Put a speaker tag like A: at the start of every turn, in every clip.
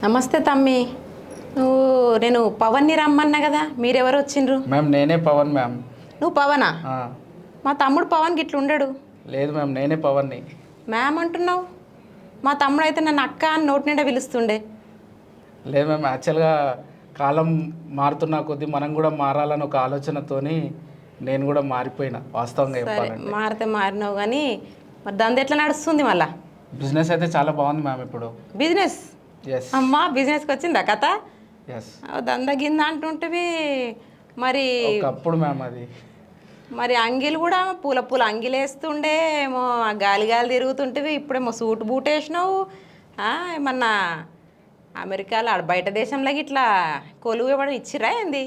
A: నమస్తే తమ్మి. నేను పవన్ని రమ్మన్నా కదా, మీరెవరు వచ్చిండ్రు?
B: మ్యామ్ నేనే పవన్ మ్యామ్.
A: నువ్వు పవనా? మా తమ్ముడు పవన్ గిట్ల ఉండడు.
B: లేదు మ్యామ్, నేనే పవన్ని.
A: మ్యామ్ అంటున్నావు? మా తమ్ముడు అయితే నన్ను అక్క అని నోటి నిండా పిలుస్తుండే.
B: లేదు మ్యామ్, యాక్చువల్గా కాలం మారుతున్న కొద్దీ మనం కూడా మారాలని ఒక ఆలోచనతోని నేను కూడా మారిపోయినా వాస్తవంగా చెప్పాలంటే.
A: మారితే మారినావు కానీ మరి దంద ఎట్లా నడుస్తుంది మళ్ళా?
B: బిజినెస్ అయితే చాలా బాగుంది మ్యామ్ ఇప్పుడు.
A: బిజినెస్? అమ్మా, బిజినెస్కి వచ్చిందా కథ? దంద గింద అంటుంటివి మరి.
B: ఒకప్పుడు మ్యామ్ అది.
A: మరి అంగిలు కూడా పూల పూల అంగిలు వేస్తుండే, ఏమో గాలి గాలి తిరుగుతుంటివి. ఇప్పుడేమో సూట్ బూట్ వేసినావు. ఏమన్నా అమెరికాలో బయట దేశంలోకి ఇట్లా కొలువు ఇవ్వడం ఇచ్చిరా ఏంది?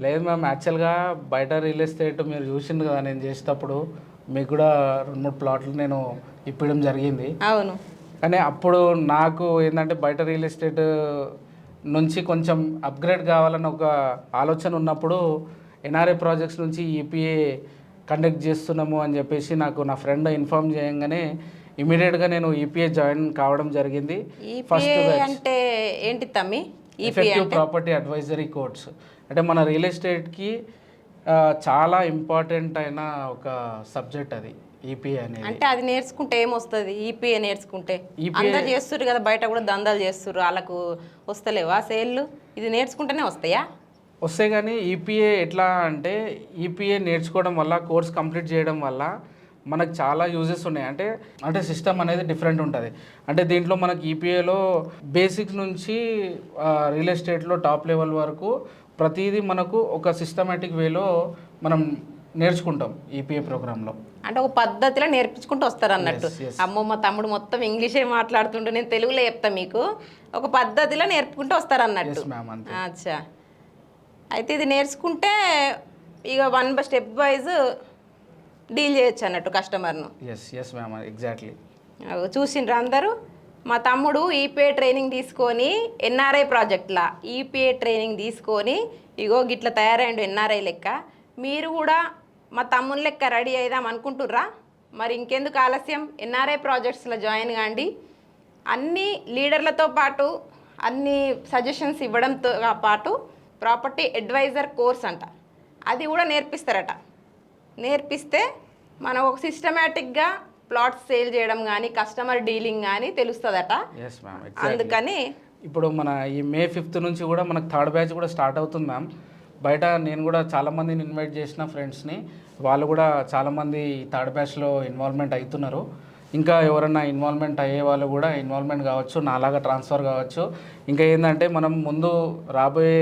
B: లేదు మ్యామ్, యాక్చువల్గా బయట రియల్ ఎస్టేట్ మీరు చూసిండు కదా, నేను చేసేటప్పుడు మీకు కూడా 2-3 ప్లాట్లు నేను ఇప్పడం జరిగింది.
A: అవును.
B: కానీ అప్పుడు నాకు ఏంటంటే బయట రియల్ ఎస్టేట్ నుంచి కొంచెం అప్గ్రేడ్ కావాలని ఒక ఆలోచన ఉన్నప్పుడు ఎన్ఆర్ఐ ప్రాజెక్ట్స్ నుంచి ఈపీఏ కండక్ట్ చేస్తున్నాము అని చెప్పేసి నాకు నా ఫ్రెండ్ ఇన్ఫార్మ్ చేయగానే ఇమీడియట్గా నేను ఈపీఏ జాయిన్ కావడం జరిగింది.
A: ఫస్ట్ అంటే ఏంటి తమ్మి?
B: ఎఫెక్టివ్ ప్రాపర్టీ అడ్వైజరీ కోర్స్ అంటే మన రియల్ ఎస్టేట్కి చాలా ఇంపార్టెంట్ అయిన ఒక సబ్జెక్ట్ అది ఈపీఏ అనేది.
A: అంటే అది నేర్చుకుంటే ఏమొస్తుంది? ఈపీఏ నేర్చుకుంటే అందరు చేస్తుర్రు కదా, బయట కూడా దందాలు చేస్తుర్రు, వాళ్ళకు వస్తలేవా సేల్లు? ఇది నేర్చుకుంటేనే వస్తాయా?
B: వస్తాయి. కానీ ఈపీఏ ఎట్లా అంటే, ఈపీఏ నేర్చుకోవడం వల్ల, కోర్స్ కంప్లీట్ చేయడం వల్ల మనకు చాలా యూజెస్ ఉన్నాయి. అంటే సిస్టమ్ అనేది డిఫరెంట్ ఉంటుంది. అంటే దీంట్లో మనకి ఈపీఏలో బేసిక్స్ నుంచి రియల్ ఎస్టేట్లో టాప్ లెవెల్ వరకు ప్రతిదీ మనకు ఒక సిస్టమేటిక్ వేలో మనం నేర్చుకుంటాం ఈపీఏ ప్రోగ్రాంలో.
A: అంటే ఒక పద్ధతిలో నేర్పించుకుంటూ వస్తారు అన్నట్టు. అమ్మో, మా తమ్ముడు మొత్తం ఇంగ్లీషే మాట్లాడుతుంటే నేను తెలుగులో చెప్తా మీకు. ఒక పద్ధతిలో నేర్పుకుంటూ వస్తారు అన్నట్టు. అచ్చా. అయితే ఇది నేర్చుకుంటే ఇక one by step wise deal చేయొచ్చు అన్నట్టు కస్టమర్ను.
B: Yes ma'am, exactly.
A: చూసిండ్రు అందరూ? మా తమ్ముడు ఈపీఏ ట్రైనింగ్ తీసుకొని ఎన్ఆర్ఐ ప్రాజెక్ట్లా ఈపీఏ ట్రైనింగ్ తీసుకొని ఇగో గిట్ల తయారైండు ఎన్ఆర్ఐ లెక్క. మీరు కూడా మా తమ్ముని లెక్క రెడీ అయిదాం అనుకుంటుర్రా? మరి ఇంకెందుకు ఆలస్యం? ఎన్ఆర్ఐ ప్రాజెక్ట్స్లో జాయిన్ కాండి. అన్ని లీడర్లతో పాటు అన్ని సజెషన్స్ ఇవ్వడంతో పాటు ప్రాపర్టీ అడ్వైజర్ కోర్స్ అంట, అది కూడా నేర్పిస్తారట. నేర్పిస్తే మనం ఒక సిస్టమేటిక్గా ప్లాట్స్ సేల్ చేయడం కానీ కస్టమర్ డీలింగ్ కానీ తెలుస్తుందట. అందుకని
B: ఇప్పుడు మన ఈ May 5th నుంచి కూడా మనకు 3rd బ్యాచ్ కూడా స్టార్ట్ అవుతుంది మ్యామ్. బయట నేను కూడా చాలామందిని ఇన్వైట్ చేసిన ఫ్రెండ్స్ని, వాళ్ళు కూడా చాలామంది 3rd బ్యాచ్లో ఇన్వాల్వ్మెంట్ అవుతున్నారు. ఇంకా ఎవరన్నా ఇన్వాల్వ్మెంట్ అయ్యే వాళ్ళు కూడా ఇన్వాల్వ్మెంట్ కావచ్చు, నాలాగా ట్రాన్స్ఫర్ కావచ్చు. ఇంకా ఏంటంటే మనం ముందు రాబోయే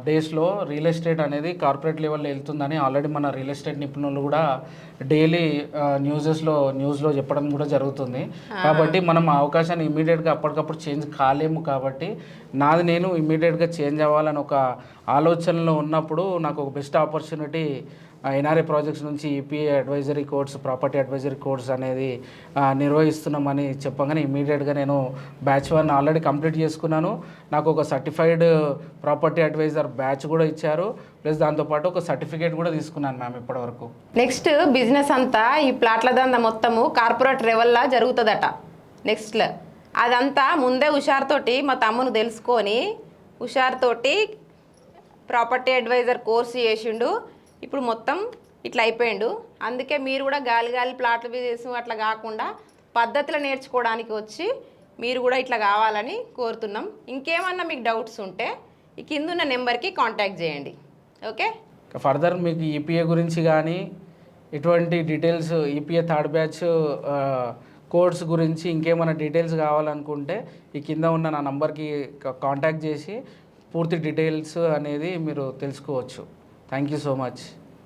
B: డేస్లో రియల్ ఎస్టేట్ అనేది కార్పొరేట్ లెవెల్లో వెళ్తుందని ఆల్రెడీ మన రియల్ ఎస్టేట్ నిపుణులు కూడా డైలీ న్యూస్లో చెప్పడం కూడా జరుగుతుంది. కాబట్టి మనం ఆ అవకాశాన్ని ఇమీడియట్గా అప్పటికప్పుడు చేంజ్ కాలేము. కాబట్టి నాది నేను ఇమీడియట్గా చేంజ్ అవ్వాలని ఒక ఆలోచనలో ఉన్నప్పుడు నాకు ఒక బెస్ట్ ఆపర్చునిటీ ఎన్ఆర్ఐ ప్రాజెక్ట్స్ నుంచి EPA advisory course, property advisory course అనేది నిర్వహిస్తున్నామని చెప్పగానే ఇమీడియట్గా నేను బ్యాచ్ 1 ఆల్రెడీ కంప్లీట్ చేసుకున్నాను. నాకు ఒక సర్టిఫైడ్ ప్రాపర్టీ అడ్వైజర్ బ్యాచ్ కూడా ఇచ్చారు. ప్లస్ దాంతోపాటు ఒక సర్టిఫికేట్ కూడా తీసుకున్నాను మ్యామ్ ఇప్పటివరకు.
A: నెక్స్ట్ బిజినెస్ అంతా ఈ ప్లాట్ల దందా మొత్తము కార్పొరేట్ లెవెల్లా జరుగుతుందట. నెక్స్ట్లో అదంతా ముందే హుషారుతోటి మా తమ్మును తెలుసుకొని హుషారుతోటి ప్రాపర్టీ అడ్వైజర్ కోర్సు చేసిండు. ఇప్పుడు మొత్తం ఇట్లా అయిపోయిండు. అందుకే మీరు కూడా గాలి గాలి ప్లాట్లు బిజినెస్ అట్లా కాకుండా పద్ధతిలో నేర్చుకోవడానికి వచ్చి మీరు కూడా ఇట్లా కావాలని కోరుతున్నాం. ఇంకేమన్నా మీకు డౌట్స్ ఉంటే ఈ కిందున్న నెంబర్కి కాంటాక్ట్ చేయండి. ఓకే.
B: ఫర్దర్ మీకు ఈపీఏ గురించి కానీ ఇటువంటి details, EPA 3rd batch course గురించి ఇంకేమైనా డీటెయిల్స్ కావాలనుకుంటే ఈ కింద ఉన్న నా నంబర్కి కాంటాక్ట్ చేసి పూర్తి డీటెయిల్స్ అనేది మీరు తెలుసుకోవచ్చు. Thank you so much.